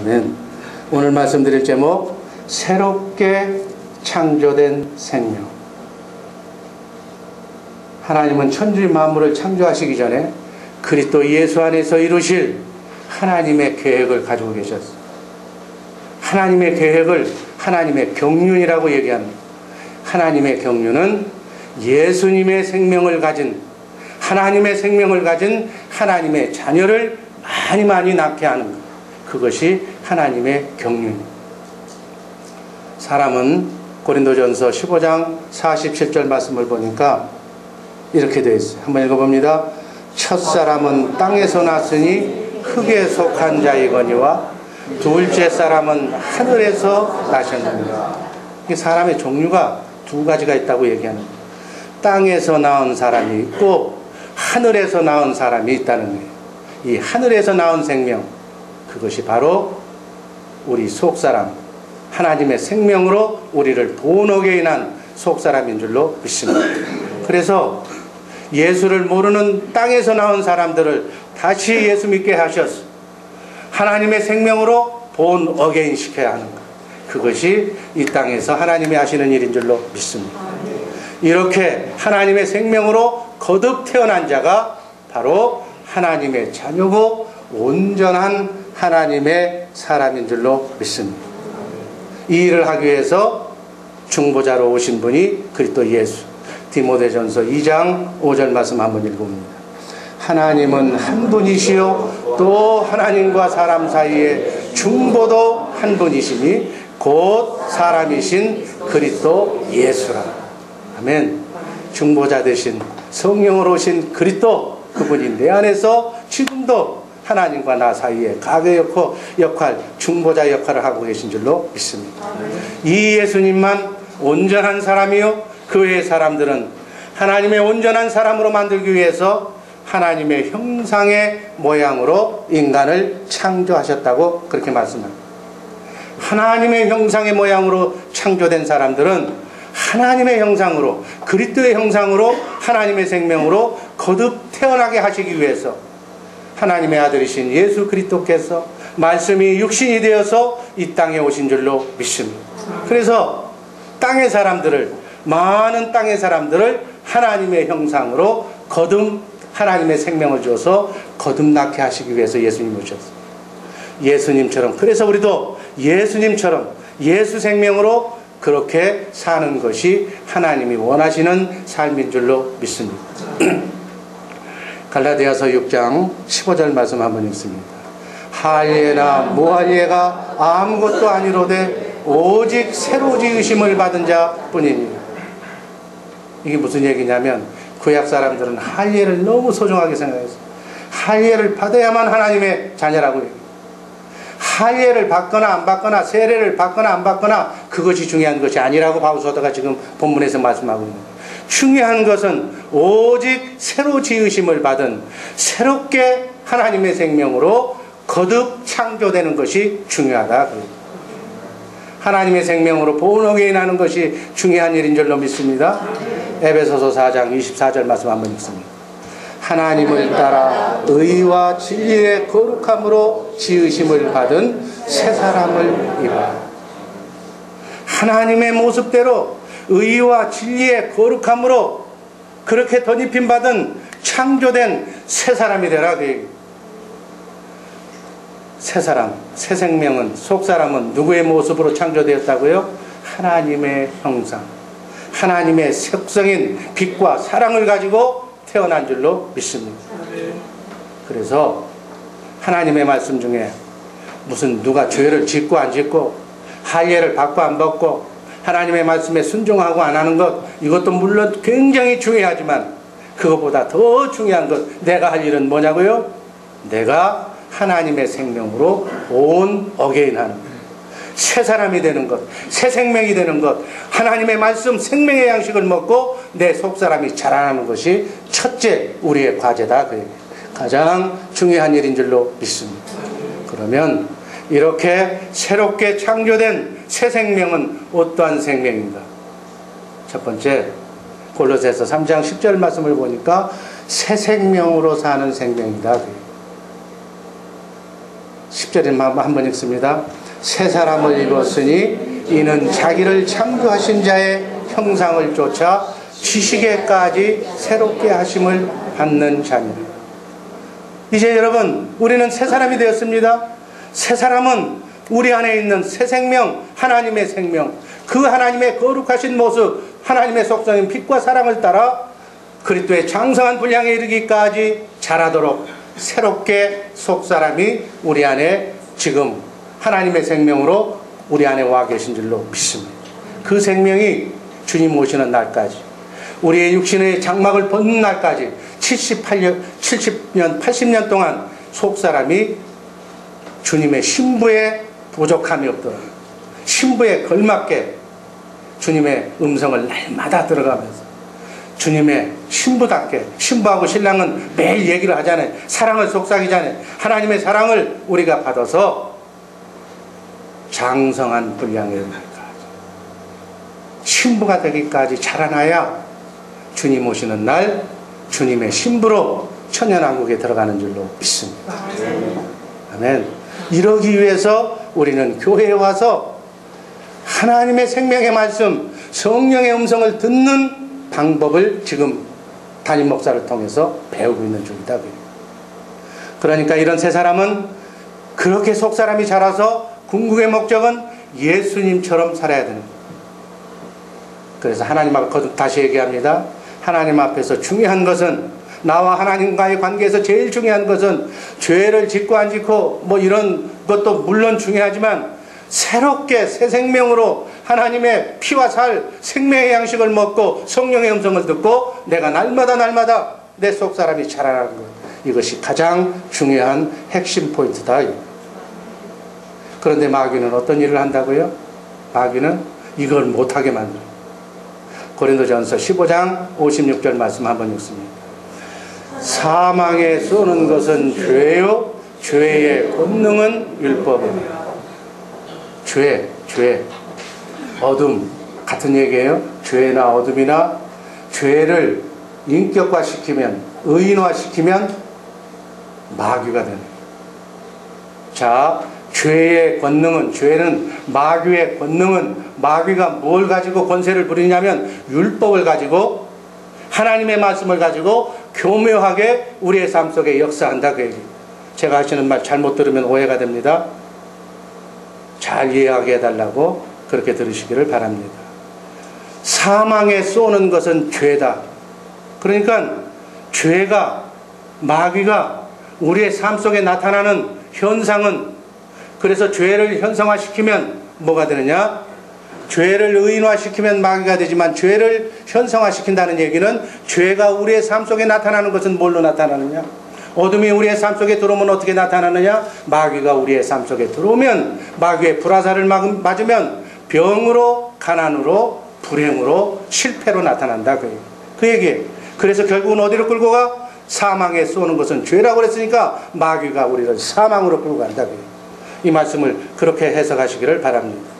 아멘. 오늘 말씀드릴 제목, 새롭게 창조된 생명. 하나님은 천지 만물을 창조하시기 전에 그리스도 예수 안에서 이루실 하나님의 계획을 가지고 계셨어요. 하나님의 계획을 하나님의 경륜이라고 얘기합니다. 하나님의 경륜은 예수님의 생명을 가진, 하나님의 생명을 가진 하나님의 자녀를 많이 낳게 하는 것. 그것이 하나님의 경륜입니다. 사람은 고린도전서 15장 47절 말씀을 보니까 이렇게 되어 있어요. 한번 읽어봅니다. 첫사람은 땅에서 났으니 흙에 속한 자이거니와 둘째 사람은 하늘에서 나셨느니라. 이 사람의 종류가 두 가지가 있다고 얘기하는 거예요. 땅에서 나온 사람이 있고 하늘에서 나온 사람이 있다는 거예요. 이 하늘에서 나온 생명, 그것이 바로 우리 속사람, 하나님의 생명으로 우리를 본어게 인한 속사람인 줄로 믿습니다. 그래서 예수를 모르는 땅에서 나온 사람들을 다시 예수 믿게 하셔서 하나님의 생명으로 본 어게인 시켜야 하는 것. 그것이 이 땅에서 하나님이 하시는 일인 줄로 믿습니다. 이렇게 하나님의 생명으로 거듭 태어난 자가 바로 하나님의 자녀고 온전한 하나님의 사람인 줄로 믿습니다. 이 일을 하기 위해서 중보자로 오신 분이 그리스도 예수. 디모데전서 2장 5절 말씀 한번 읽어봅니다. 하나님은 한 분이시요 또 하나님과 사람 사이에 중보도 한 분이시니 곧 사람이신 그리스도 예수라. 아멘. 중보자 되신 성령으로 오신 그리스도, 그분이 내 안에서 지금도 하나님과 나 사이에 가게 역할, 중보자 역할을 하고 계신 줄로 믿습니다. 이 예수님만 온전한 사람이요, 그 외의 사람들은 하나님의 온전한 사람으로 만들기 위해서 하나님의 형상의 모양으로 인간을 창조하셨다고 그렇게 말씀합니다. 하나님의 형상의 모양으로 창조된 사람들은 하나님의 형상으로, 그리스도의 형상으로, 하나님의 생명으로 거듭 태어나게 하시기 위해서 하나님의 아들이신 예수 그리스도께서 말씀이 육신이 되어서 이 땅에 오신 줄로 믿습니다. 그래서 땅의 사람들을, 많은 땅의 사람들을 하나님의 형상으로 거듭 하나님의 생명을 줘서 거듭나게 하시기 위해서 예수님 오셨어요. 예수님처럼, 그래서 우리도 예수님처럼 예수 생명으로 그렇게 사는 것이 하나님이 원하시는 삶인 줄로 믿습니다. 갈라디아서 6장 15절 말씀 한번 읽습니다. 할례나 무할례가 아무것도 아니로되 오직 새로 지으심을 받은 자뿐이니라. 이게 무슨 얘기냐면 구약 사람들은 할례를 너무 소중하게 생각했어요. 할례를 받아야만 하나님의 자녀라고 해요. 할례를 받거나 안 받거나, 세례를 받거나 안 받거나, 그것이 중요한 것이 아니라고 바울서도가 지금 본문에서 말씀하고 있는 거예요. 중요한 것은 오직 새로 지으심을 받은, 새롭게 하나님의 생명으로 거듭 창조되는 것이 중요하다. 하나님의 생명으로 본어게 인하는 것이 중요한 일인 줄로 믿습니다. 에베소서 4장 24절 말씀 한번 읽습니다. 하나님을 따라 의와 진리의 거룩함으로 지으심을 받은 새 사람을 입어. 하나님의 모습대로 의와 진리의 거룩함으로 그렇게 덧입힘 받은 창조된 새 사람이 되라. 새 사람, 새 생명은, 속사람은 누구의 모습으로 창조되었다고요? 하나님의 형상, 하나님의 속성인 빛과 사랑을 가지고 태어난 줄로 믿습니다. 그래서 하나님의 말씀 중에 무슨 누가 죄를 짓고 안 짓고, 할례를 받고 안 받고, 하나님의 말씀에 순종하고 안 하는 것, 이것도 물론 굉장히 중요하지만 그것보다 더 중요한 것, 내가 할 일은 뭐냐고요? 내가 하나님의 생명으로 온 어게인하는 것, 새 사람이 되는 것, 새 생명이 되는 것, 하나님의 말씀 생명의 양식을 먹고 내 속사람이 자라나는 것이 첫째 우리의 과제다. 가장 중요한 일인 줄로 믿습니다. 그러면 이렇게 새롭게 창조된 새 생명은 어떠한 생명인가? 첫 번째, 골로새서 3장 10절 말씀을 보니까 새 생명으로 사는 생명이다. 10절에 한번 읽습니다. 새 사람을 입었으니 이는 자기를 창조하신 자의 형상을 쫓아 지식에까지 새롭게 하심을 받는 자니라. 이제 여러분, 우리는 새 사람이 되었습니다. 새 사람은 우리 안에 있는 새 생명, 하나님의 생명, 그 하나님의 거룩하신 모습, 하나님의 속성인 빛과 사랑을 따라 그리스도의 장성한 분량에 이르기까지 자라도록 새롭게 속사람이 우리 안에 지금 하나님의 생명으로 우리 안에 와 계신 줄로 믿습니다. 그 생명이 주님 오시는 날까지, 우리의 육신의 장막을 벗는 날까지 70년, 80년 동안 속사람이 주님의 신부에 부족함이 없도록, 신부에 걸맞게 주님의 음성을 날마다 들어가면서 주님의 신부답게, 신부하고 신랑은 매일 얘기를 하잖아요. 사랑을 속삭이잖아요. 하나님의 사랑을 우리가 받아서 장성한 분량에 이르기까지, 신부가 되기까지 자라나야 주님 오시는 날 주님의 신부로 천년왕국에 들어가는 줄로 믿습니다. 아멘. 이러기 위해서 우리는 교회에 와서 하나님의 생명의 말씀, 성령의 음성을 듣는 방법을 지금 담임 목사를 통해서 배우고 있는 중이다. 그러니까 이런 새 사람은 그렇게 속 사람이 자라서 궁극의 목적은 예수님처럼 살아야 되는 거예요. 그래서 하나님 앞에 다시 얘기합니다. 하나님 앞에서 중요한 것은, 나와 하나님과의 관계에서 제일 중요한 것은 죄를 짓고 안 짓고 뭐 이런 것도 물론 중요하지만 새롭게 새 생명으로 하나님의 피와 살 생명의 양식을 먹고 성령의 음성을 듣고 내가 날마다 내 속사람이 자라나는 것, 이것이 가장 중요한 핵심 포인트다. 그런데 마귀는 어떤 일을 한다고요? 마귀는 이걸 못하게 만들어요. 고린도전서 15장 56절 말씀 한번 읽습니다. 사망에 쏘는 것은 죄요, 죄의 권능은 율법이다. 죄, 어둠 같은 얘기예요. 죄나 어둠이나 죄를 인격화시키면, 의인화시키면 마귀가 되는 거예요. 자, 죄의 권능은, 죄는 마귀의 권능은, 마귀가 뭘 가지고 권세를 부리냐면 율법을 가지고, 하나님의 말씀을 가지고 교묘하게 우리의 삶 속에 역사한다, 그 얘기. 제가 하시는 말 잘못 들으면 오해가 됩니다. 잘 이해하게 해달라고 그렇게 들으시기를 바랍니다. 사망에 쏘는 것은 죄다. 그러니까 죄가, 마귀가 우리의 삶 속에 나타나는 현상은, 그래서 죄를 현상화시키면 뭐가 되느냐? 죄를 의인화시키면 마귀가 되지만 죄를 현상화시킨다는 얘기는 죄가 우리의 삶 속에 나타나는 것은 뭘로 나타나느냐? 어둠이 우리의 삶 속에 들어오면 어떻게 나타나느냐? 마귀가 우리의 삶 속에 들어오면, 마귀의 불화살을 맞으면 병으로, 가난으로, 불행으로, 실패로 나타난다. 그 얘기예요. 그래서 결국은 어디로 끌고 가? 사망에 쏘는 것은 죄라고 그랬으니까 마귀가 우리를 사망으로 끌고 간다. 이 말씀을 그렇게 해석하시기를 바랍니다.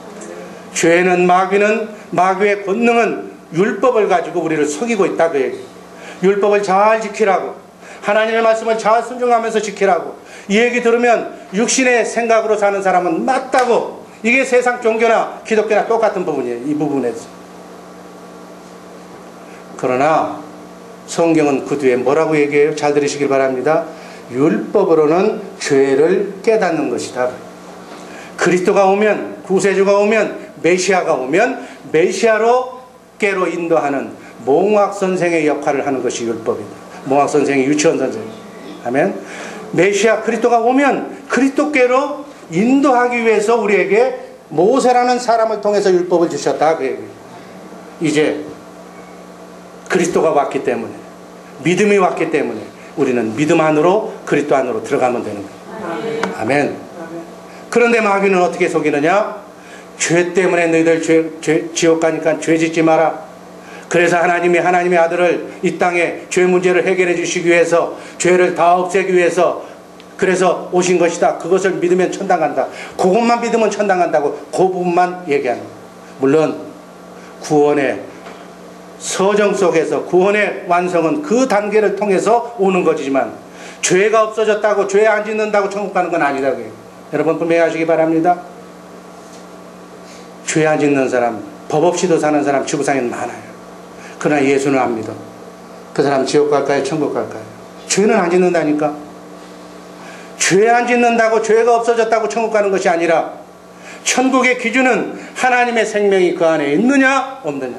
죄는, 마귀는, 마귀의 권능은 율법을 가지고 우리를 속이고 있다. 그 얘기. 율법을 잘 지키라고, 하나님의 말씀을 잘 순종하면서 지키라고. 이 얘기 들으면 육신의 생각으로 사는 사람은 맞다고. 이게 세상 종교나 기독교나 똑같은 부분이에요. 이 부분에서. 그러나 성경은 그 뒤에 뭐라고 얘기해요? 잘 들으시길 바랍니다. 율법으로는 죄를 깨닫는 것이다. 그리스도가 오면, 구세주가 오면, 메시아가 오면 메시아로 깨로 인도하는 몽학 선생의 역할을 하는 것이 율법입니다. 몽학 선생이 유치원 선생. 아멘. 메시아 그리스도가 오면 그리스도께로 인도하기 위해서 우리에게 모세라는 사람을 통해서 율법을 주셨다. 그 얘기예요. 이제 그리스도가 왔기 때문에, 믿음이 왔기 때문에 우리는 믿음 안으로, 그리스도 안으로 들어가면 되는 거예요. 아멘. 그런데 마귀는 어떻게 속이느냐? 죄 때문에 너희들 지옥 가니까 죄 짓지 마라. 그래서 하나님의 아들을 이 땅에 죄 문제를 해결해 주시기 위해서, 죄를 다 없애기 위해서 그래서 오신 것이다. 그것을 믿으면 천당 간다. 그것만 믿으면 천당 간다고 그 부분만 얘기하는 거예요. 물론 구원의 서정 속에서 구원의 완성은 그 단계를 통해서 오는 것이지만, 죄가 없어졌다고, 죄 안 짓는다고 천국 가는 건 아니다. 여러분 분명히 아시기 바랍니다. 죄 안 짓는 사람, 법 없이도 사는 사람 지구상에는 많아요. 그러나 예수는 안 믿어. 그 사람 지옥 갈까요? 천국 갈까요? 죄는 안 짓는다니까. 죄 안 짓는다고 죄가 없어졌다고 천국 가는 것이 아니라 천국의 기준은 하나님의 생명이 그 안에 있느냐 없느냐.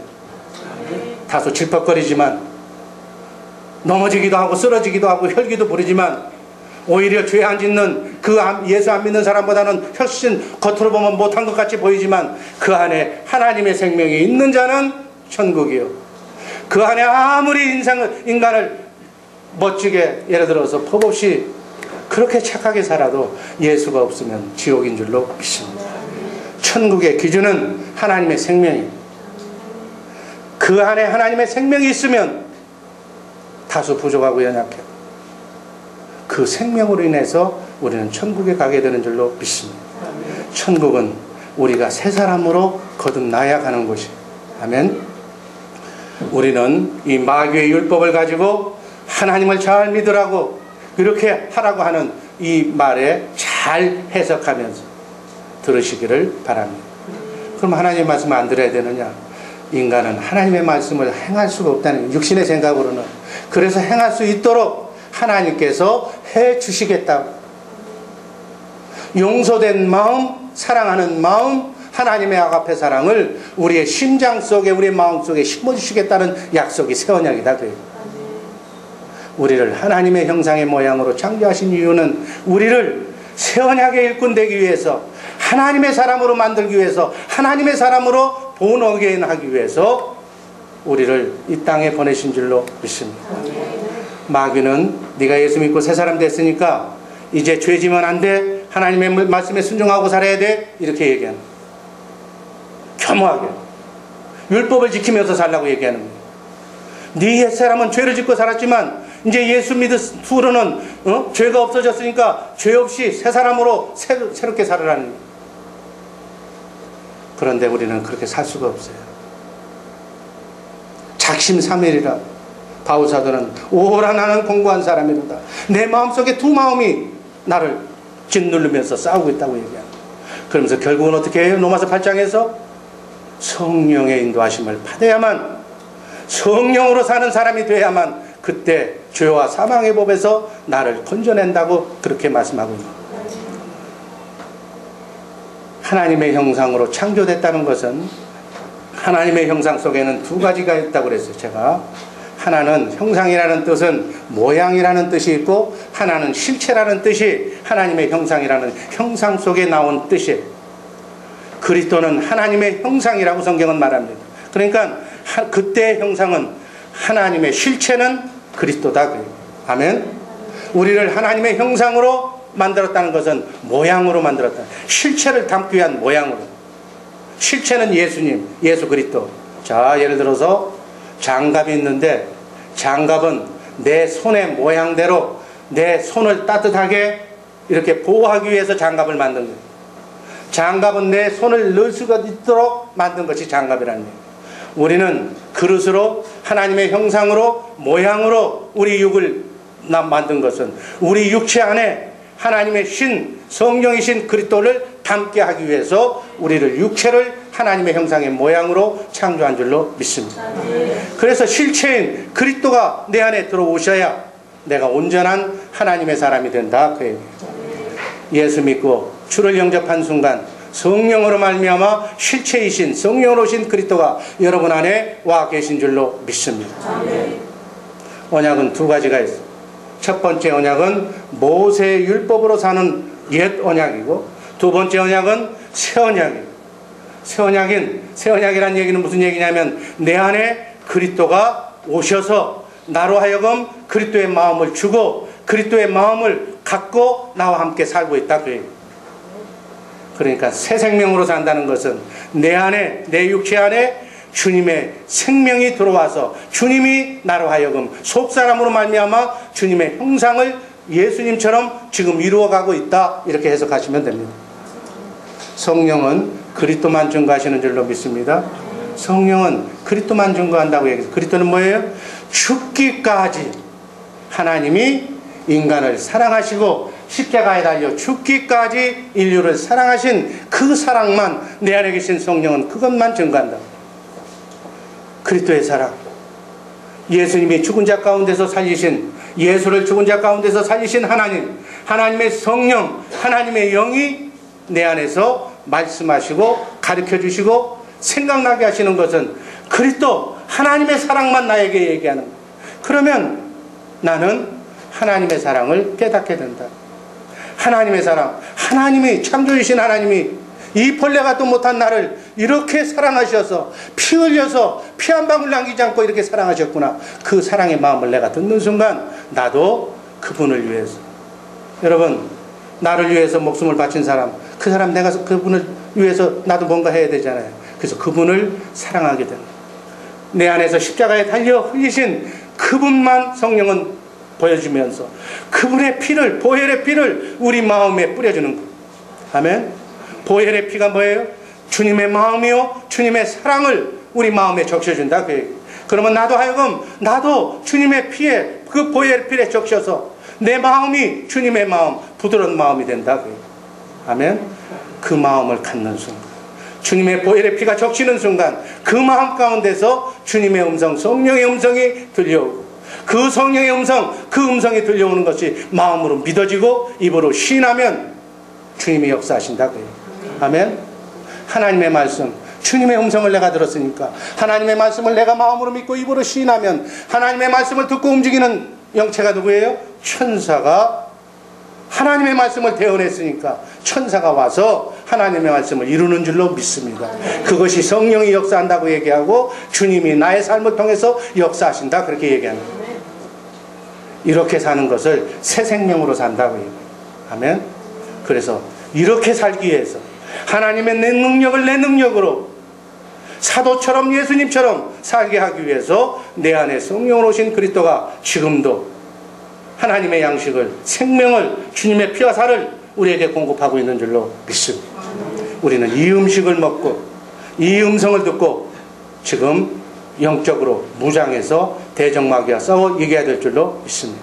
다소 질퍽거리지만 넘어지기도 하고 쓰러지기도 하고 혈기도 부리지만 오히려 죄 안 짓는 그 예수 안 믿는 사람보다는 훨씬 겉으로 보면 못한 것 같이 보이지만 그 안에 하나님의 생명이 있는 자는 천국이요. 그 안에 아무리 인간을 멋지게 예를 들어서 법 없이 그렇게 착하게 살아도 예수가 없으면 지옥인 줄로 믿습니다. 천국의 기준은 하나님의 생명이에요. 그 안에 하나님의 생명이 있으면 다소 부족하고 연약해요. 그 생명으로 인해서 우리는 천국에 가게 되는 줄로 믿습니다. 천국은 우리가 새 사람으로 거듭나야 가는 곳이에요. 아멘. 우리는 이 마귀의 율법을 가지고 하나님을 잘 믿으라고 이렇게 하라고 하는 이 말에 잘 해석하면서 들으시기를 바랍니다. 그럼 하나님의 말씀을 안 들어야 되느냐? 인간은 하나님의 말씀을 행할 수가 없다는 육신의 생각으로는. 그래서 행할 수 있도록 하나님께서 해 주시겠다. 용서된 마음, 사랑하는 마음, 하나님의 아가페 사랑을 우리의 심장 속에, 우리의 마음 속에 심어주시겠다는 약속이 새 언약이다. 그래요. 우리를 하나님의 형상의 모양으로 창조하신 이유는 우리를 새 언약의 일꾼 되기 위해서, 하나님의 사람으로 만들기 위해서, 하나님의 사람으로 본 어게인 하기 위해서 우리를 이 땅에 보내신 줄로 믿습니다. 마귀는 네가 예수 믿고 새 사람 됐으니까 이제 죄 지면 안 돼, 하나님의 말씀에 순종하고 살아야 돼, 이렇게 얘기하는 거예요. 겸허하게 율법을 지키면서 살라고 얘기하는 거예요. 네 옛사람은 죄를 짓고 살았지만 이제 예수 믿은 후로는 죄가 없어졌으니까 죄 없이 새 사람으로 새롭게 살으라는 거예요. 그런데 우리는 그렇게 살 수가 없어요. 작심삼일이라 바울사도는 오라 나는 공고한 사람이로다. 내 마음속에 두 마음이 나를 짓누르면서 싸우고 있다고 얘기합니다. 그러면서 결국은 어떻게 해요? 로마서 8장에서 성령의 인도하심을 받아야만, 성령으로 사는 사람이 돼야만 그때 죄와 사망의 법에서 나를 건져낸다고 그렇게 말씀하고 있습니다. 하나님의 형상으로 창조됐다는 것은 하나님의 형상 속에는 두 가지가 있다고 그랬어요. 제가 하나는 형상이라는 뜻은 모양이라는 뜻이 있고, 하나는 실체라는 뜻이 하나님의 형상이라는 형상 속에 나온 뜻이에요. 그리스도는 하나님의 형상이라고 성경은 말합니다. 그러니까 그때의 형상은 하나님의 실체는 그리스도다. 아멘. 우리를 하나님의 형상으로 만들었다는 것은 모양으로 만들었다. 실체를 담기 위한 모양으로. 실체는 예수님, 예수 그리스도. 자, 예를 들어서 장갑이 있는데 장갑은 내 손의 모양대로 내 손을 따뜻하게 이렇게 보호하기 위해서 장갑을 만든 거예요. 장갑은 내 손을 넣을 수가 있도록 만든 것이 장갑이라는 거예요. 우리는 그릇으로 하나님의 형상으로 모양으로 우리 육을 만든 것은 우리 육체 안에 하나님의 신, 성령이신 그리스도를 담게 하기 위해서 우리를 육체를 하나님의 형상의 모양으로 창조한 줄로 믿습니다. 그래서 실체인 그리스도가 내 안에 들어오셔야 내가 온전한 하나님의 사람이 된다. 그 얘기예요. 예수 믿고 주를 영접한 순간 성령으로 말미암아 실체이신 성령으로 오신 그리스도가 여러분 안에 와 계신 줄로 믿습니다. 언약은 두 가지가 있어요. 첫 번째 언약은 모세의 율법으로 사는 옛 언약이고, 두 번째 언약은 새 언약이에요. 새 언약이라는 얘기는 무슨 얘기냐면 내 안에 그리스도가 오셔서 나로 하여금 그리스도의 마음을 주고 그리스도의 마음을 갖고 나와 함께 살고 있다. 그러니까 새 생명으로 산다는 것은 내 안에, 내 육체 안에 주님의 생명이 들어와서 주님이 나로 하여금 속사람으로 말미암아 주님의 형상을 예수님처럼 지금 이루어가고 있다. 이렇게 해석하시면 됩니다. 성령은 그리스도만 증거하시는 줄로 믿습니다. 성령은 그리스도만 증거한다고 얘기해요. 그리스도는 뭐예요? 죽기까지 하나님이 인간을 사랑하시고 십자가에 달려 죽기까지 인류를 사랑하신 그 사랑만, 내 안에 계신 성령은 그것만 증거한다. 그리스도의 사랑, 예수님이 죽은 자 가운데서 살리신, 예수를 죽은 자 가운데서 살리신 하나님, 하나님의 성령, 하나님의 영이 내 안에서 말씀하시고 가르쳐 주시고 생각나게 하시는 것은 그리스도 하나님의 사랑만 나에게 얘기하는 거예요. 그러면 나는 하나님의 사랑을 깨닫게 된다. 하나님의 사랑, 하나님이, 창조주신 하나님이 이 벌레가 또 못한 나를 이렇게 사랑하셔서 피 흘려서 피 한 방울 남기지 않고 이렇게 사랑하셨구나. 그 사랑의 마음을 내가 듣는 순간 나도 그분을 위해서, 여러분, 나를 위해서 목숨을 바친 사람, 그 사람, 내가 그분을 위해서 나도 뭔가 해야 되잖아요. 그래서 그분을 사랑하게 된다. 내 안에서 십자가에 달려 흘리신 그분만 성령은 보여주면서 그분의 피를, 보혈의 피를 우리 마음에 뿌려주는 것. 아멘. 보혈의 피가 뭐예요? 주님의 마음이요, 주님의 사랑을 우리 마음에 적셔준다. 그러면 나도 하여금, 나도 주님의 피에, 그 보혈의 피에 적셔서 내 마음이 주님의 마음, 부드러운 마음이 된다. 아멘. 그 마음을 갖는 순간, 주님의 보혈의 피가 적시는 순간 그 마음 가운데서 주님의 음성, 성령의 음성이 들려오고, 그 성령의 음성, 그 음성이 들려오는 것이 마음으로 믿어지고 입으로 시인하면 주님이 역사하신다. 아멘. 하나님의 말씀, 주님의 음성을 내가 들었으니까 하나님의 말씀을 내가 마음으로 믿고 입으로 시인하면 하나님의 말씀을 듣고 움직이는 영체가 누구예요? 천사가 하나님의 말씀을 대언했으니까 천사가 와서 하나님의 말씀을 이루는 줄로 믿습니다. 그것이 성령이 역사한다고 얘기하고 주님이 나의 삶을 통해서 역사하신다, 그렇게 얘기하는 거예요. 이렇게 사는 것을 새 생명으로 산다고 얘기해요. 아멘. 그래서 이렇게 살기 위해서 하나님의 내 능력을 내 능력으로 사도처럼 예수님처럼 살게 하기 위해서 내 안에 성령으로 오신 그리스도가 지금도 하나님의 양식을, 생명을, 주님의 피와 살을 우리에게 공급하고 있는 줄로 믿습니다. 우리는 이 음식을 먹고 이 음성을 듣고 지금 영적으로 무장해서 대적마귀와 싸워 이겨야 될 줄로 믿습니다.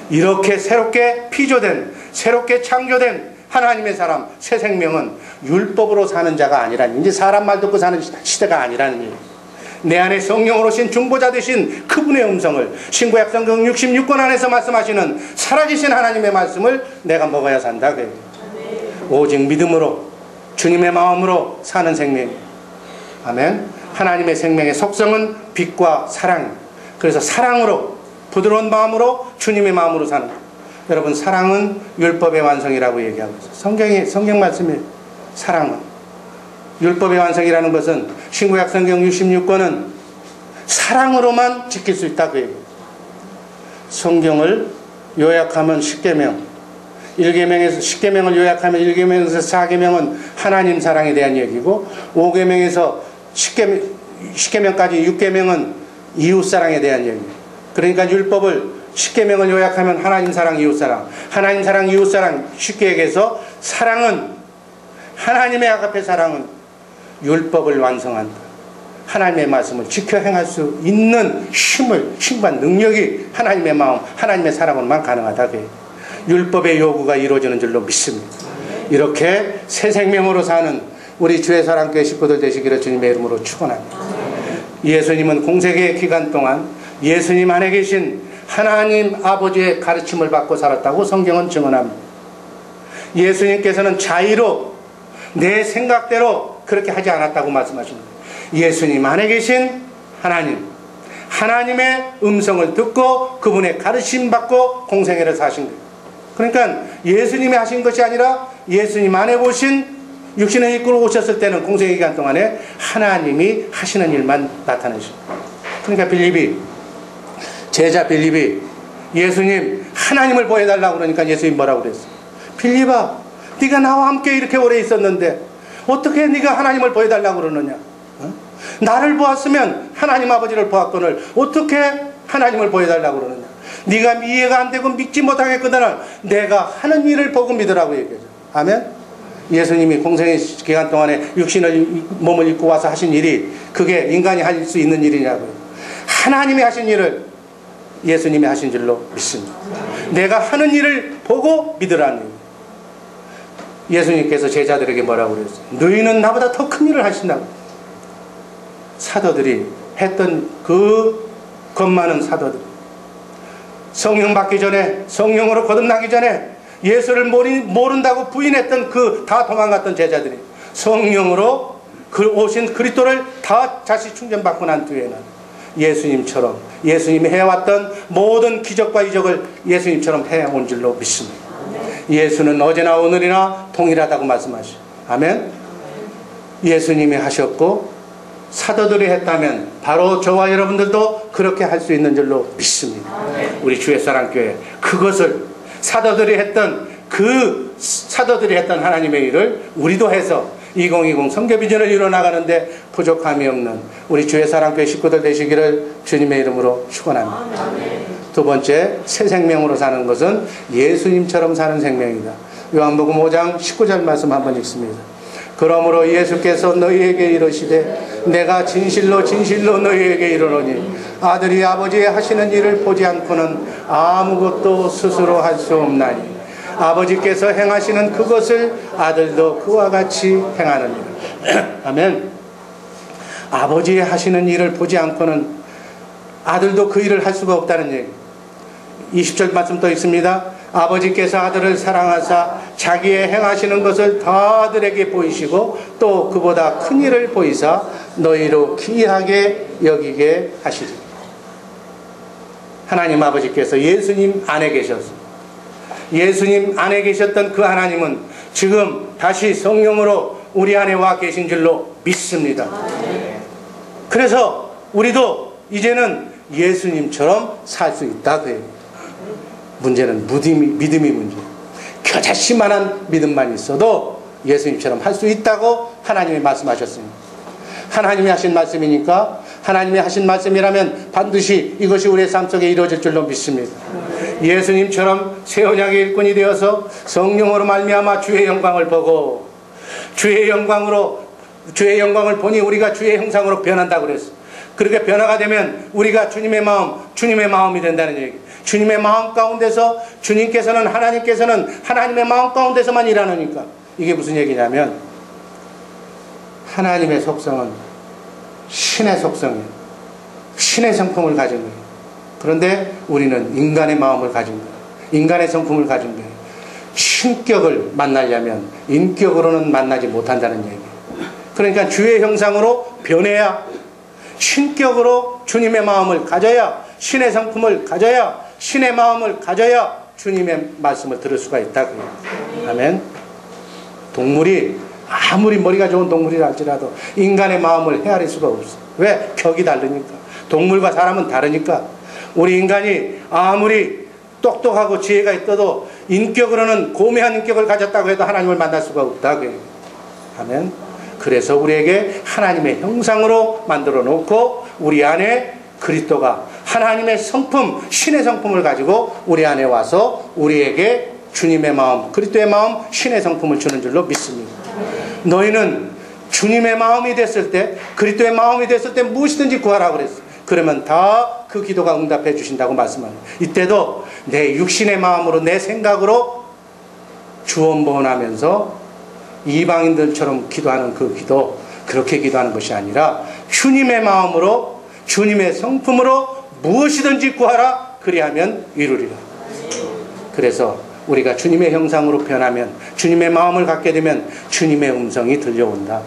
이렇게 새롭게 피조된, 새롭게 창조된 하나님의 사람, 새 생명은 율법으로 사는 자가 아니라는, 이제 사람 말 듣고 사는 시대가 아니라는 일. 내 안에 성령으로 오신 중보자 되신 그분의 음성을, 신구약 성경 66권 안에서 말씀하시는 살아계신 하나님의 말씀을 내가 먹어야 산다. 오직 믿음으로, 주님의 마음으로 사는 생명. 아멘. 하나님의 생명의 속성은 빛과 사랑. 그래서 사랑으로, 부드러운 마음으로, 주님의 마음으로 사는 것. 여러분, 사랑은 율법의 완성이라고 얘기하고 있어요. 성경 말씀이 사랑은 율법의 완성이라는 것은 신구약 성경 66권은 사랑으로만 지킬 수 있다, 그 얘기예요. 성경을 요약하면 10계명, 1계명에서 10계명을 요약하면 1계명에서 4계명은 하나님 사랑에 대한 얘기고, 5계명에서 10계명까지 6계명은 이웃 사랑에 대한 얘기예요. 그러니까 율법을 10계명을 요약하면 하나님 사랑, 이웃 사랑, 하나님 사랑, 이웃 사랑. 쉽게 얘기해서 사랑은, 하나님의 아가페 사랑은 율법을 완성한다. 하나님의 말씀을 지켜 행할 수 있는 힘과 능력이 하나님의 마음, 하나님의 사랑으로만 가능하다. 율법의 요구가 이루어지는 줄로 믿습니다. 이렇게 새 생명으로 사는 우리 주의 사랑교회 식구들 되시기를 주님의 이름으로 축원합니다. 예수님은 공생의 기간 동안 예수님 안에 계신 하나님 아버지의 가르침을 받고 살았다고 성경은 증언합니다. 예수님께서는 자의로 내 생각대로 그렇게 하지 않았다고 말씀하십니다. 예수님 안에 계신 하나님, 하나님의 음성을 듣고 그분의 가르침 받고 공생애를 사신 거예요. 그러니까 예수님이 하신 것이 아니라 예수님 안에 보신 육신의 이끌고 오셨을 때는 공생애 기간 동안에 하나님이 하시는 일만 나타내십니다. 그러니까 제자 빌립이 예수님 하나님을 보여달라고 그러니까 예수님 뭐라고 그랬어요? 빌립아, 네가 나와 함께 이렇게 오래 있었는데 어떻게 네가 하나님을 보여달라고 그러느냐? 나를 보았으면 하나님 아버지를 보았거늘 어떻게 하나님을 보여달라고 그러느냐? 네가 이해가 안 되고 믿지 못하겠거든 내가 하는 일을 보고 믿으라고 얘기하죠. 아멘. 예수님이 공생의 기간 동안에 몸을 입고 와서 하신 일이 그게 인간이 할 수 있는 일이냐고요. 하나님이 하신 일을 예수님이 하신 줄로 믿습니다. 내가 하는 일을 보고 믿으라는 얘기예요. 예수님께서 제자들에게 뭐라고 그랬어요? 너희는 나보다 더 큰 일을 하신다고. 사도들이 했던 그 겁 많은 사도들, 성령 받기 전에, 성령으로 거듭나기 전에 예수를 모른다고 부인했던 그 다 도망갔던 제자들이 성령으로 오신 그리스도를 다 다시 충전받고 난 뒤에는 예수님처럼, 예수님이 해왔던 모든 기적과 이적을 예수님처럼 해온 줄로 믿습니다. 예수는 어제나 오늘이나 동일하다고 말씀하시죠. 아멘. 예수님이 하셨고 사도들이 했다면 바로 저와 여러분들도 그렇게 할 수 있는 줄로 믿습니다. 우리 주의 사랑교회, 그것을 사도들이 했던 하나님의 일을 우리도 해서 2020 선교비전을 이뤄나가는데 부족함이 없는 우리 주의 사랑교회 식구들 되시기를 주님의 이름으로 축원합니다. 두 번째, 새 생명으로 사는 것은 예수님처럼 사는 생명이다. 요한복음 5장 19절 말씀 한번 읽습니다. 그러므로 예수께서 너희에게 이르시되 내가 진실로 진실로 너희에게 이르노니 아들이 아버지의 하시는 일을 보지 않고는 아무것도 스스로 할 수 없나니 아버지께서 행하시는 그것을 아들도 그와 같이 행하느니라. 아멘. 아버지의 하시는 일을 보지 않고는 아들도 그 일을 할 수가 없다는 얘기. 20절 말씀 또 있습니다. 아버지께서 아들을 사랑하사 자기의 행하시는 것을 다 아들에게 보이시고 또 그보다 큰 일을 보이사 너희로 귀하게 여기게 하시리. 하나님 아버지께서 예수님 안에 계셔서 예수님 안에 계셨던 그 하나님은 지금 다시 성령으로 우리 안에 와 계신 줄로 믿습니다. 그래서 우리도 이제는 예수님처럼 살 수 있다 그 얘기예요. 문제는 믿음이 문제예요. 겨자씨만한 믿음만 있어도 예수님처럼 할 수 있다고 하나님이 말씀하셨습니다. 하나님이 하신 말씀이니까, 하나님이 하신 말씀이라면 반드시 이것이 우리의 삶 속에 이루어질 줄로 믿습니다. 예수님처럼 새 언약의 일꾼이 되어서 성령으로 말미암아 주의 영광을 보고 주의 영광을 보니 우리가 주의 형상으로 변한다고 그랬어요. 그렇게 변화가 되면 우리가 주님의 마음이 된다는 얘기. 주님의 마음 가운데서 하나님께서는 하나님의 마음 가운데서만 일하니까. 이게 무슨 얘기냐면 하나님의 속성은 신의 속성이에요. 신의 성품을 가진 거예요. 그런데 우리는 인간의 마음을 가진 거예요. 인간의 성품을 가진 거예요. 신격을 만나려면 인격으로는 만나지 못한다는 얘기예요. 그러니까 주의 형상으로 변해야, 신격으로 주님의 마음을 가져야, 신의 성품을 가져야, 신의 마음을 가져야 주님의 말씀을 들을 수가 있다고요. 아멘. 동물이 아무리 머리가 좋은 동물이라 할지라도 인간의 마음을 헤아릴 수가 없어. 왜? 격이 다르니까. 동물과 사람은 다르니까. 우리 인간이 아무리 똑똑하고 지혜가 있어도 인격으로는 고매한 인격을 가졌다고 해도 하나님을 만날 수가 없다고요. 아멘. 그래서 우리에게 하나님의 형상으로 만들어 놓고 우리 안에 그리스도가 하나님의 성품, 신의 성품을 가지고 우리 안에 와서 우리에게 주님의 마음, 그리스도의 마음, 신의 성품을 주는 줄로 믿습니다. 너희는 주님의 마음이 됐을 때, 그리스도의 마음이 됐을 때 무엇이든지 구하라고 그랬어요. 그러면 다 그 기도가 응답해 주신다고 말씀합니다. 이때도 내 육신의 마음으로, 내 생각으로 주원번하면서 이방인들처럼 기도하는 그 기도, 그렇게 기도하는 것이 아니라 주님의 마음으로, 주님의 성품으로 무엇이든지 구하라, 그리하면 이루리라. 그래서 우리가 주님의 형상으로 변하면, 주님의 마음을 갖게 되면 주님의 음성이 들려온다,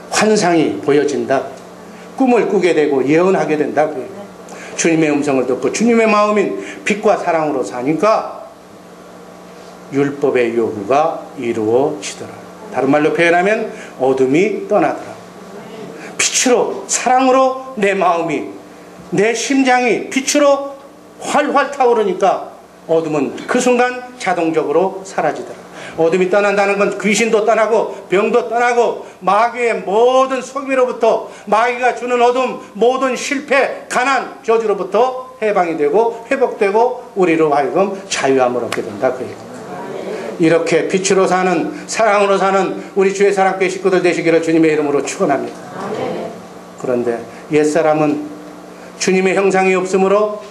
환상이 보여진다, 꿈을 꾸게 되고 예언하게 된다. 주님의 음성을 듣고 주님의 마음인 빛과 사랑으로 사니까 율법의 요구가 이루어지더라. 다른 말로 표현하면 어둠이 떠나더라. 빛으로, 사랑으로 내 마음이, 내 심장이 빛으로 활활 타오르니까 어둠은 그 순간 자동적으로 사라지더라. 어둠이 떠난다는 건 귀신도 떠나고 병도 떠나고 마귀의 모든 속임으로부터, 마귀가 주는 어둠, 모든 실패, 가난, 저주로부터 해방이 되고 회복되고 우리로 하여금 자유함을 얻게 된다. 그 얘기입니다. 이렇게 빛으로 사는, 사랑으로 사는 우리 주의 사랑교회 식구들 되시기를 주님의 이름으로 축원합니다. 그런데 옛사람은 주님의 형상이 없으므로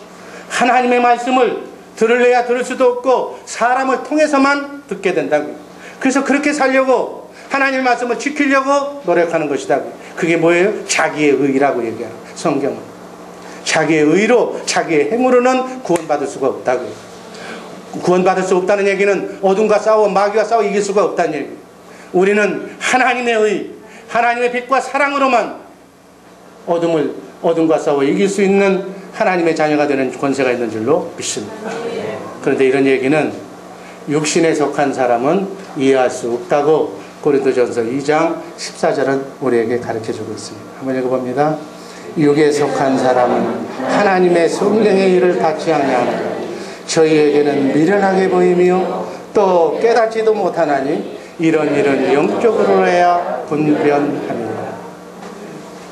하나님의 말씀을 들을래야 들을 수도 없고 사람을 통해서만 듣게 된다고요. 그래서 그렇게 살려고 하나님의 말씀을 지키려고 노력하는 것이다고요. 그게 뭐예요? 자기의 의라고 얘기하는 성경은. 자기의 의로 자기의 행으로는 구원받을 수가 없다고요. 구원받을 수 없다는 얘기는 어둠과 싸워 마귀와 싸워 이길 수가 없다는 얘기예요. 우리는 하나님의 의, 하나님의 빛과 사랑으로만 어둠과 싸워 이길 수 있는 하나님의 자녀가 되는 권세가 있는 줄로 믿습니다. 그런데 이런 얘기는 육신에 속한 사람은 이해할 수 없다고 고린도전서 2장 14절은 우리에게 가르쳐주고 있습니다. 한번 읽어봅니다. 육에 속한 사람은 하나님의 성령의 일을 받지 아니하노라. 저희에게는 미련하게 보이며 또 깨닫지도 못하나니 이런 일은 영적으로 해야 분별함이라.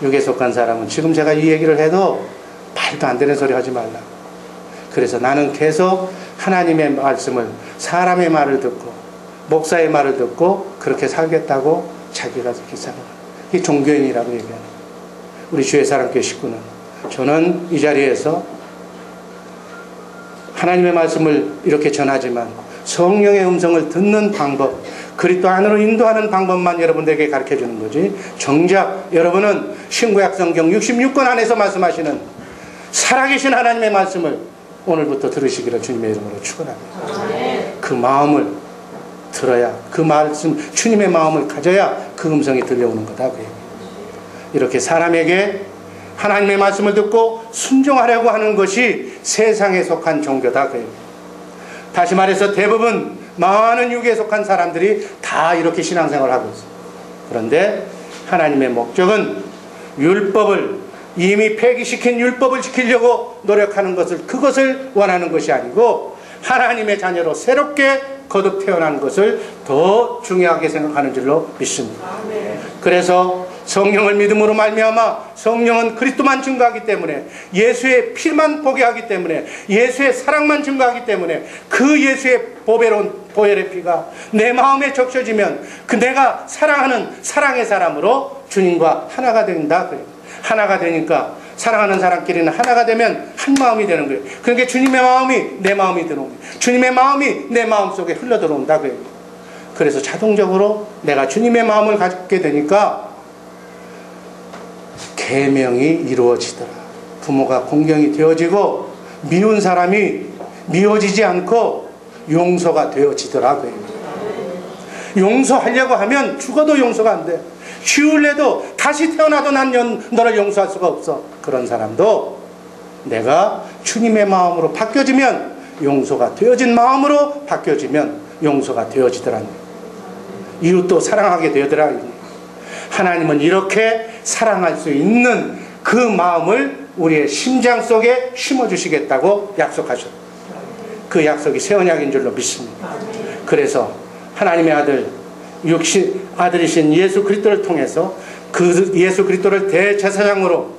육에 속한 사람은 지금 제가 이 얘기를 해도 말도 안 되는 소리 하지 말라. 그래서 나는 계속 하나님의 말씀을 사람의 말을 듣고 목사의 말을 듣고 그렇게 살겠다고 자기가 그렇게 살아가는 이게 종교인이라고 얘기하는 거예요. 우리 주의 사랑교회 식구는 저는 이 자리에서 하나님의 말씀을 이렇게 전하지만 성령의 음성을 듣는 방법, 그리스도 안으로 인도하는 방법만 여러분들에게 가르쳐주는 거지, 정작 여러분은 신구약 성경 66권 안에서 말씀하시는 살아계신 하나님의 말씀을 오늘부터 들으시기를 주님의 이름으로 축원합니다. 그 마음을 들어야, 그 말씀, 주님의 마음을 가져야 그 음성이 들려오는 거다. 이렇게 사람에게 하나님의 말씀을 듣고 순종하려고 하는 것이 세상에 속한 종교다. 다시 말해서 대부분 많은 육에 속한 사람들이 다 이렇게 신앙생활을 하고 있어요. 그런데 하나님의 목적은 율법을, 이미 폐기시킨 율법을 지키려고 노력하는 것을, 그것을 원하는 것이 아니고 하나님의 자녀로 새롭게 거듭 태어난 것을 더 중요하게 생각하는 줄로 믿습니다. 그래서 성령을 믿음으로 말미암아 성령은 그리스도만 증거하기 때문에, 예수의 피만 보게 하기 때문에, 예수의 사랑만 증거하기 때문에 그 예수의 보배로운 보혈의 피가 내 마음에 적셔지면 그 내가 사랑하는 사랑의 사람으로 주님과 하나가 된다. 하나가 되니까 사랑하는 사람끼리는 하나가 되면 한 마음이 되는 거예요. 그러니까 주님의 마음이 내 마음이 들어오는 거예요. 주님의 마음이 내 마음 속에 흘러들어온다. 그래서 자동적으로 내가 주님의 마음을 갖게 되니까 계명이 이루어지더라. 부모가 공경이 되어지고 미운 사람이 미워지지 않고 용서가 되어지더라. 용서하려고 하면 죽어도 용서가 안 돼. 쉬울래도 다시 태어나도 난 너를 용서할 수가 없어. 그런 사람도 내가 주님의 마음으로 바뀌어지면, 용서가 되어진 마음으로 바뀌어지면 용서가 되어지더라. 이웃도 사랑하게 되더라. 하나님은 이렇게 사랑할 수 있는 그 마음을 우리의 심장 속에 심어주시겠다고 약속하셨다. 그 약속이 새 언약인 줄로 믿습니다. 그래서 하나님의 아들이신 예수 그리스도를 통해서 그 예수 그리스도를 대제사장으로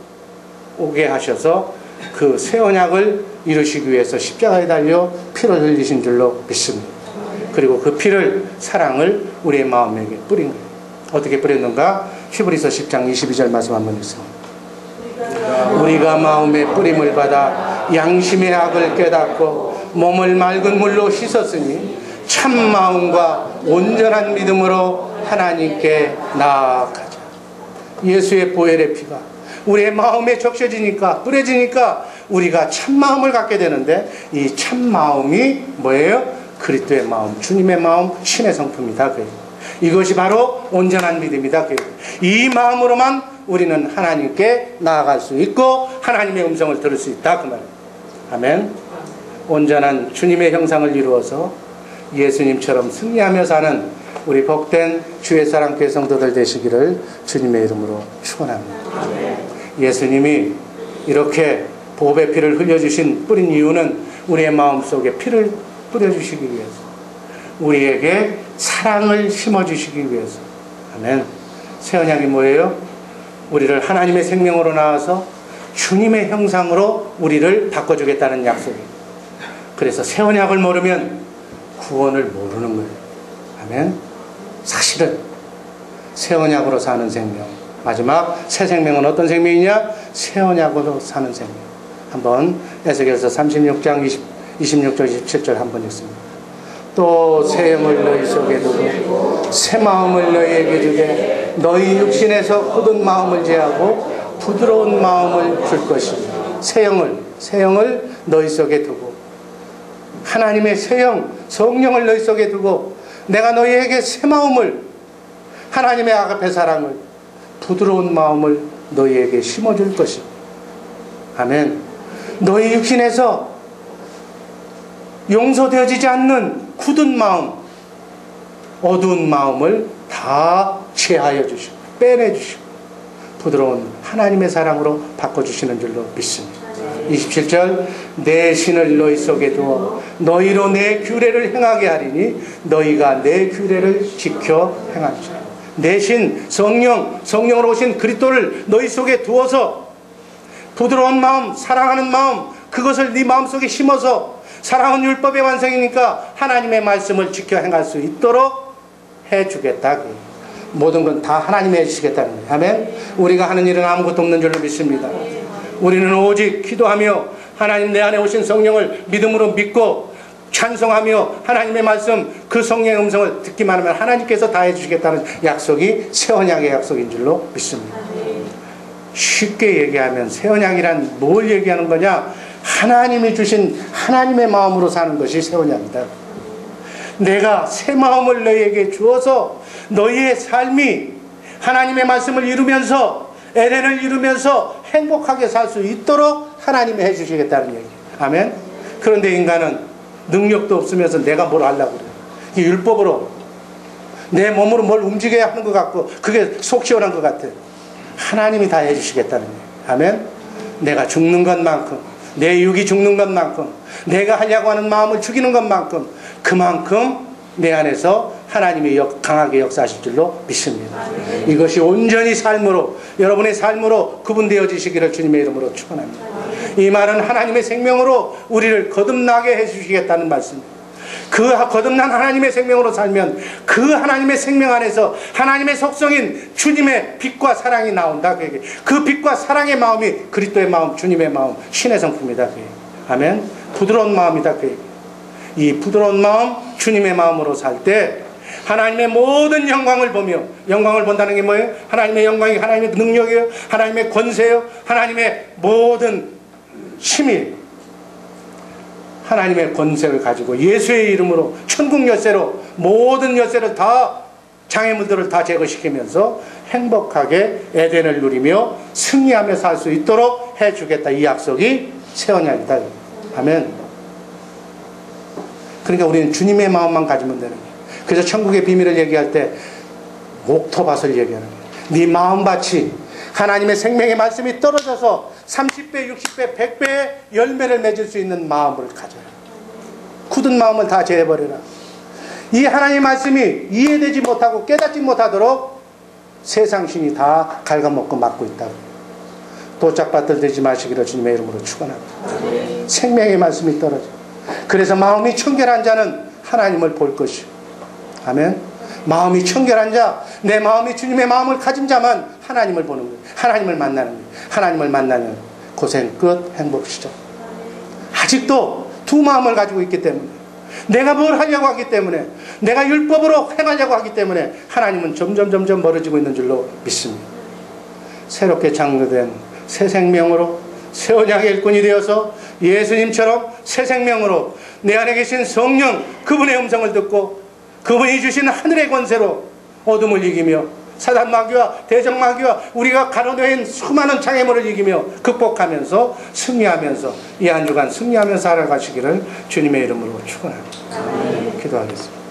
오게 하셔서 그 새 언약을 이루시기 위해서 십자가에 달려 피를 흘리신 줄로 믿습니다. 그리고 그 피를, 사랑을 우리의 마음에게 뿌린 거예요. 어떻게 뿌렸는가? 히브리서 10장 22절 말씀 한번 읽습니다. 우리가 마음의 뿌림을 받아 양심의 악을 깨닫고 몸을 맑은 물로 씻었으니 참 마음과 온전한 믿음으로 하나님께 나아가자. 예수의 보혈의 피가 우리의 마음에 적셔지니까, 뿌려지니까 우리가 참 마음을 갖게 되는데, 이 참 마음이 뭐예요? 그리스도의 마음, 주님의 마음, 신의 성품이다. 이것이 바로 온전한 믿음이다. 이 마음으로만 우리는 하나님께 나아갈 수 있고 하나님의 음성을 들을 수 있다. 그 말이에요. 아멘. 온전한 주님의 형상을 이루어서 예수님처럼 승리하며 사는 우리 복된 주의 사랑교회 성도들 되시기를 주님의 이름으로 축원합니다. 예수님이 이렇게 보배 피를 흘려주신 뿌린 이유는 우리의 마음속에 피를 뿌려주시기 위해서, 우리에게 사랑을 심어주시기 위해서. 아멘. 새 언약이 뭐예요? 우리를 하나님의 생명으로 낳아서 주님의 형상으로 우리를 바꿔주겠다는 약속이에요. 그래서 새 언약을 모르면 구원을 모르는 거예요. 아멘. 사실은 새 언약으로 사는 생명, 마지막 새 생명은 어떤 생명이냐? 새 언약으로 사는 생명. 한번 에스겔서 36장 26절 27절 한번 읽습니다. 또 새 영을 너희 속에 두고 새 마음을 너희에게 주되 너희 육신에서 굳은 마음을 제하고 부드러운 마음을 줄 것이니 새 영을 너희 속에 두고 하나님의 새 영, 성령을 너희 속에 두고 내가 너희에게 새 마음을 하나님의 아가페 사랑을 부드러운 마음을 너희에게 심어줄 것이니 아멘. 너희 육신에서 용서되어지지 않는 굳은 마음, 어두운 마음을 다 제하여 주시고 빼내주시고 부드러운 하나님의 사랑으로 바꿔주시는 줄로 믿습니다. 27절 내 신을 너희 속에 두어 너희로 내 규례를 행하게 하리니 너희가 내 규례를 지켜 행하리라. 내 신 성령으로 오신 그리스도를 너희 속에 두어서 부드러운 마음, 사랑하는 마음, 그것을 네 마음속에 심어서 사랑은 율법의 완성이니까 하나님의 말씀을 지켜 행할 수 있도록 해주겠다. 모든 건 다 하나님이 해주시겠다는 거예요. 아멘. 우리가 하는 일은 아무것도 없는 줄로 믿습니다. 우리는 오직 기도하며 하나님 내 안에 오신 성령을 믿음으로 믿고 찬송하며 하나님의 말씀 그 성령의 음성을 듣기만 하면 하나님께서 다 해주시겠다는 약속이 새 언약의 약속인 줄로 믿습니다. 쉽게 얘기하면 새 언약이란 뭘 얘기하는 거냐? 하나님이 주신 하나님의 마음으로 사는 것이 새 언약이다. 내가 새 마음을 너희에게 주어서 너희의 삶이 하나님의 말씀을 이루면서 에덴을 이루면서 행복하게 살 수 있도록 하나님이 해주시겠다는 얘기. 아멘. 그런데 인간은 능력도 없으면서 내가 뭘 하려고 그래요. 이 율법으로 내 몸으로 뭘 움직여야 하는 것 같고 그게 속 시원한 것 같아. 하나님이 다 해주시겠다는 얘기. 아멘. 내가 죽는 것만큼 내 육이 죽는 것만큼 내가 하려고 하는 마음을 죽이는 것만큼 그만큼 내 안에서 하나님이 강하게 역사하실 줄로 믿습니다. 이것이 온전히 삶으로 여러분의 삶으로 구분되어지시기를 주님의 이름으로 축원합니다. 이 말은 하나님의 생명으로 우리를 거듭나게 해주시겠다는 말씀입니다. 그 거듭난 하나님의 생명으로 살면 그 하나님의 생명 안에서 하나님의 속성인 주님의 빛과 사랑이 나온다. 그 빛과 사랑의 마음이 그리스도의 마음, 주님의 마음, 신의 성품이다. 아멘. 부드러운 마음이다. 이 부드러운 마음, 주님의 마음으로 살 때 하나님의 모든 영광을 보며, 영광을 본다는 게 뭐예요? 하나님의 영광이 하나님의 능력이에요. 하나님의 권세예요. 하나님의 모든 힘이 하나님의 권세를 가지고 예수의 이름으로 천국 열쇠로 모든 열쇠를 다 장애물들을 다 제거시키면서 행복하게 에덴을 누리며 승리하며 살 수 있도록 해주겠다. 이 약속이 새 언약이다. 아멘. 그러니까 우리는 주님의 마음만 가지면 되는 거예요. 그래서 천국의 비밀을 얘기할 때 옥토밭을 얘기하는 거예요. 네 마음밭이 하나님의 생명의 말씀이 떨어져서 30배, 60배, 100배의 열매를 맺을 수 있는 마음을 가져라. 굳은 마음을 다 제해버려라. 이 하나님의 말씀이 이해되지 못하고 깨닫지 못하도록 세상 신이 다 갉아먹고 막고 있다고. 도짝밭들 되지 마시기를 주님의 이름으로 축원합니다. 생명의 말씀이 떨어져. 그래서 마음이 청결한 자는 하나님을 볼 것이요. 아멘. 마음이 청결한 자, 내 마음이 주님의 마음을 가진 자만 하나님을 보는 거예요. 하나님을 만나는 거예요. 하나님을 만나면 고생 끝, 행복 시작. 아직도 두 마음을 가지고 있기 때문에, 내가 뭘 하려고 하기 때문에, 내가 율법으로 행하려고 하기 때문에 하나님은 점점 멀어지고 있는 줄로 믿습니다. 새롭게 창조된 새 생명으로 새 언약의 일꾼이 되어서 예수님처럼 새 생명으로 내 안에 계신 성령 그분의 음성을 듣고 그분이 주신 하늘의 권세로 어둠을 이기며 사단 마귀와 대적 마귀와 우리가 가로놓인 수많은 장애물을 이기며 극복하면서 승리하면서 이 한 주간 승리하면서 살아가시기를 주님의 이름으로 축원합니다. 기도하겠습니다.